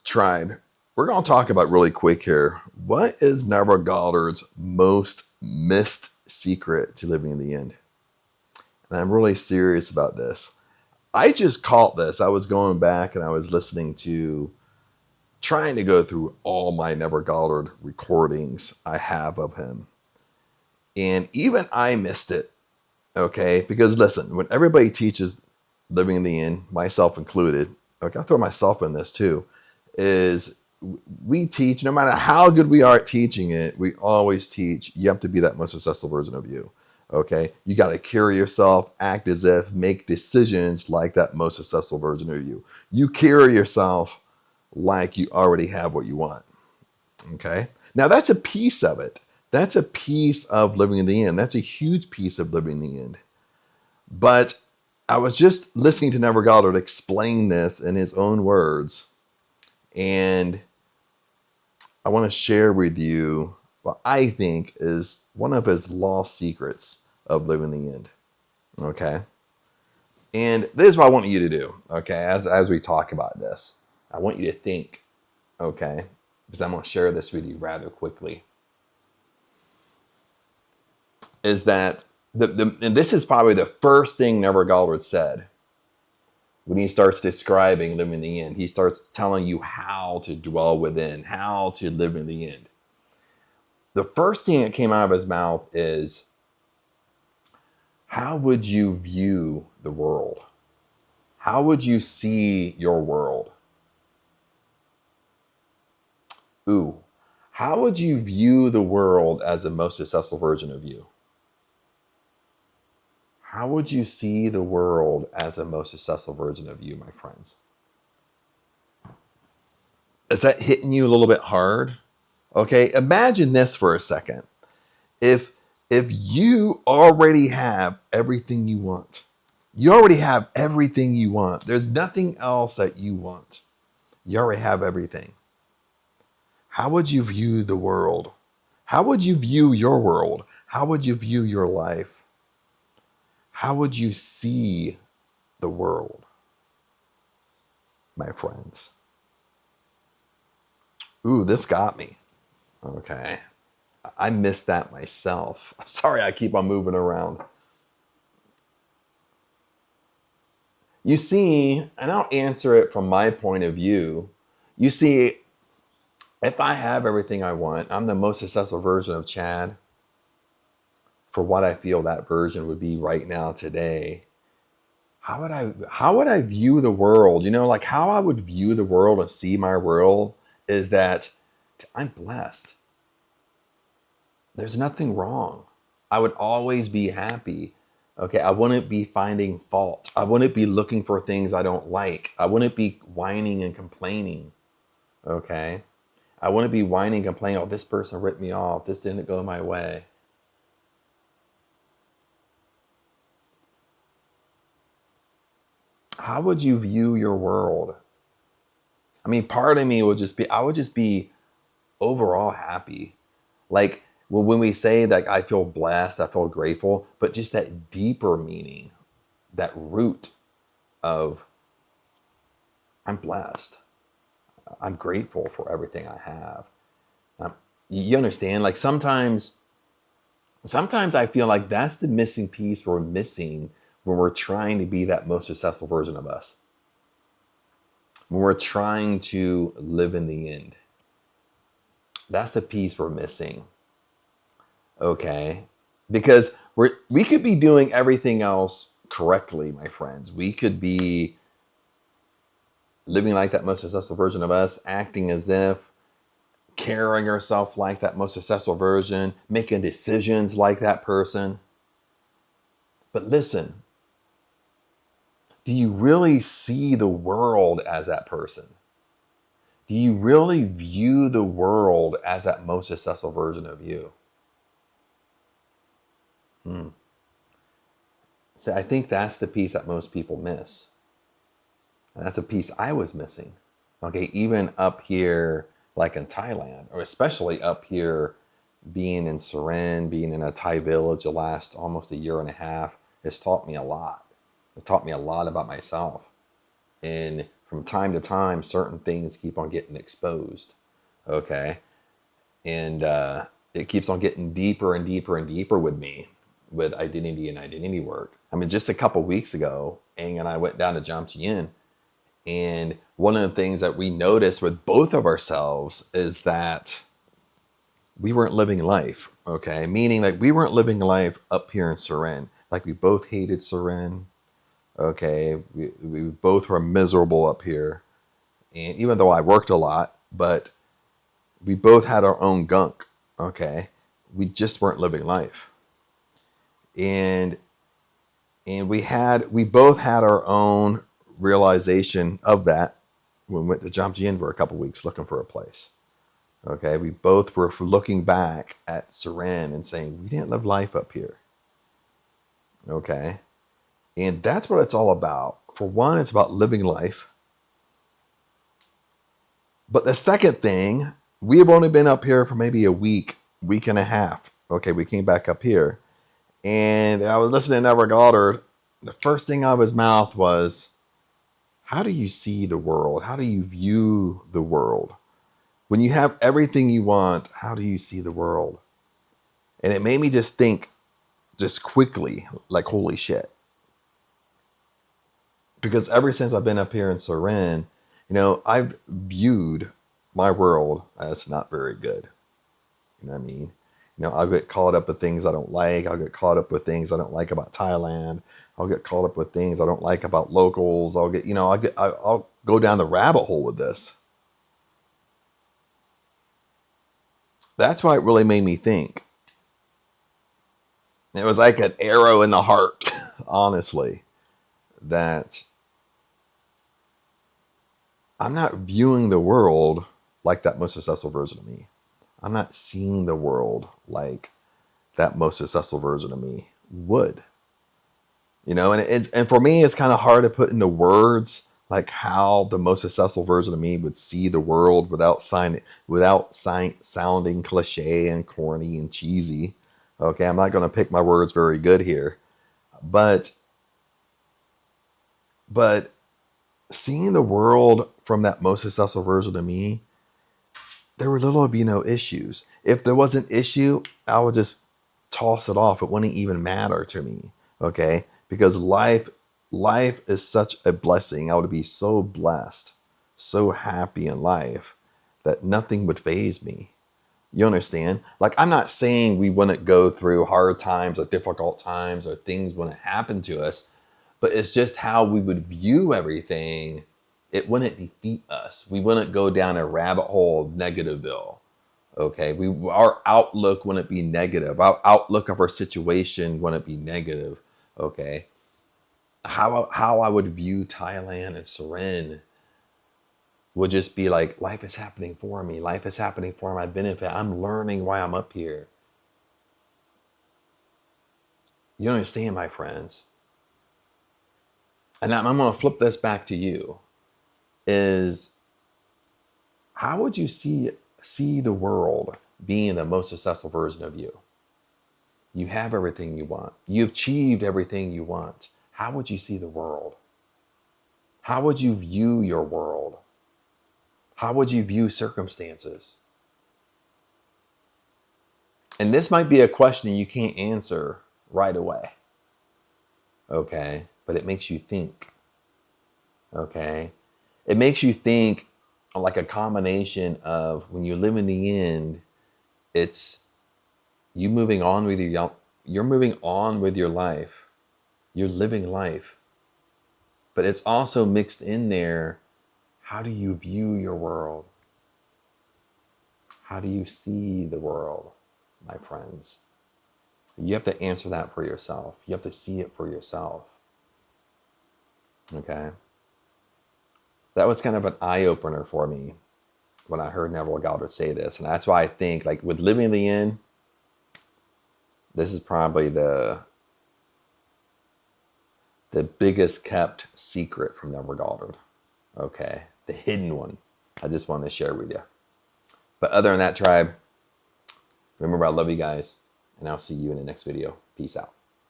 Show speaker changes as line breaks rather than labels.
Tribe, we're going to talk about really quick here. What is Neville Goddard's most missed secret to living in the end? And I'm really serious about this. I just caught this. I was going back and I was listening to, trying to go through all my Neville Goddard recordings I have of him. And even I missed it. Okay. Because listen, when everybody teaches living in the end, myself included, okay, I'll throw myself in this too, is we teach, no matter how good we are at teaching it, we always teach you have to be that most successful version of you. Okay. You got to carry yourself, act as if, make decisions like that most successful version of you. You carry yourself like you already have what you want. Okay. Now that's a piece of it. That's a piece of living in the end. That's a huge piece of living in the end. But I was just listening to Neville Goddard explain this in his own words. And I want to share with you what I think is one of his lost secrets of living in the end. Okay. And this is what I want you to do. Okay. As we talk about this, I want you to think. Okay. Because I'm going to share this with you rather quickly. Is that and this is probably the first thing Neville Goddard said when he starts describing living in the end. He starts telling you how to dwell within, how to live in the end. The first thing that came out of his mouth is, how would you view the world? How would you see your world? Ooh, how would you view the world as the most successful version of you? How would you see the world as a most successful version of you, my friends? Is that hitting you a little bit hard? Okay, imagine this for a second. If you already have everything you want, you already have everything you want. There's nothing else that you want. You already have everything. How would you view the world? How would you view your world? How would you view your life? How would you see the world, my friends? Ooh, this got me. Okay. I missed that myself. Sorry, I keep on moving around. You see, and I'll answer it from my point of view. You see, if I have everything I want, I'm the most successful version of Chad for what I feel that version would be right now today. How would I view the world? You know, like how I would view the world and see my world is that I'm blessed. There's nothing wrong. I would always be happy. Okay, I wouldn't be finding fault. I wouldn't be looking for things I don't like. I wouldn't be whining and complaining. Okay, I wouldn't be whining and complaining, oh, this person ripped me off. This didn't go my way. How would you view your world? I mean, part of me would just be, I would just be overall happy. Like, well, when we say that I feel blessed, I feel grateful, but just that deeper meaning, that root of I'm blessed. I'm grateful for everything I have. You understand? Like sometimes I feel like that's the missing piece we're missing when we're trying to be that most successful version of us. When we're trying to live in the end. That's the piece we're missing. Okay? Because we could be doing everything else correctly, my friends. We could be living like that most successful version of us, acting as if, carrying ourselves like that most successful version, making decisions like that person. But listen, do you really see the world as that person? Do you really view the world as that most successful version of you? So I think that's the piece that most people miss. And that's a piece I was missing. Okay, even up here, like in Thailand, or especially up here, being in Surin, being in a Thai village the last almost a year and a half, has taught me a lot. It taught me a lot about myself in from time to time, certain things keep on getting exposed. Okay. And it keeps on getting deeper and deeper and deeper with me, with identity and identity work. I mean, just a couple weeks ago, Aang and I went down to Jamjian, and one of the things that we noticed with both of ourselves is that we weren't living life, okay? Meaning like we weren't living life up here in Seren. Like we both hated Seren, okay? We both were miserable up here. And even though I worked a lot, but we both had our own gunk, okay? We just weren't living life. And we both had our own realization of that when we went to Jamjian for a couple weeks looking for a place. Okay, we both were looking back at Seren and saying, we didn't live life up here. Okay, and that's what it's all about. For one, it's about living life. But the second thing, we have only been up here for maybe a week and a half. Okay, we came back up here. And I was listening to Neville Goddard. The first thing out of his mouth was, how do you see the world? How do you view the world? When you have everything you want, how do you see the world? And it made me just think just quickly, like, holy shit. Because ever since I've been up here in Seren, I've viewed my world as not very good. You know what I mean? I'll get caught up with things I don't like. I'll get caught up with things I don't like about Thailand. I'll get caught up with things I don't like about locals. I'll go down the rabbit hole with this. That's why it really made me think. It was like an arrow in the heart, honestly, that I'm not viewing the world like that most successful version of me. I'm not seeing the world like that most successful version of me would. And for me, it's kind of hard to put into words like how the most successful version of me would see the world without sounding cliche and corny and cheesy. Okay, I'm not going to pick my words very good here, but seeing the world from that most successful version of me, there would little to be no issues. If there was an issue, I would just toss it off. It wouldn't even matter to me. Okay, because life is such a blessing. I would be so blessed, so happy in life that nothing would faze me. You understand? Like, I'm not saying we wouldn't go through hard times or difficult times or things wouldn't happen to us, but it's just how we would view everything. It wouldn't defeat us. We wouldn't go down a rabbit hole of Negativeville. Okay, our outlook wouldn't be negative. Our outlook of our situation wouldn't be negative. Okay, how I would view Thailand and Seren would just be like, life is happening for me. Life is happening for my benefit. I'm learning why I'm up here. You understand, my friends? And I'm going to flip this back to you. Is how would you see the world being the most successful version of you? You have everything you want. You've achieved everything you want. How would you see the world? How would you view your world? How would you view circumstances? And this might be a question you can't answer right away. Okay, but it makes you think. Okay, it makes you think like a combination of when you live in the end, it's you moving on with you're moving on with your life. You're living life. But it's also mixed in there. How do you view your world? How do you see the world, my friends? You have to answer that for yourself. You have to see it for yourself. Okay? That was kind of an eye-opener for me when I heard Neville Goddard say this. And that's why I think, like, with living in the end, this is probably the biggest kept secret from Neville Goddard. Okay? The hidden one. I just wanted to share with you. But other than that, tribe, remember I love you guys, and I'll see you in the next video. Peace out.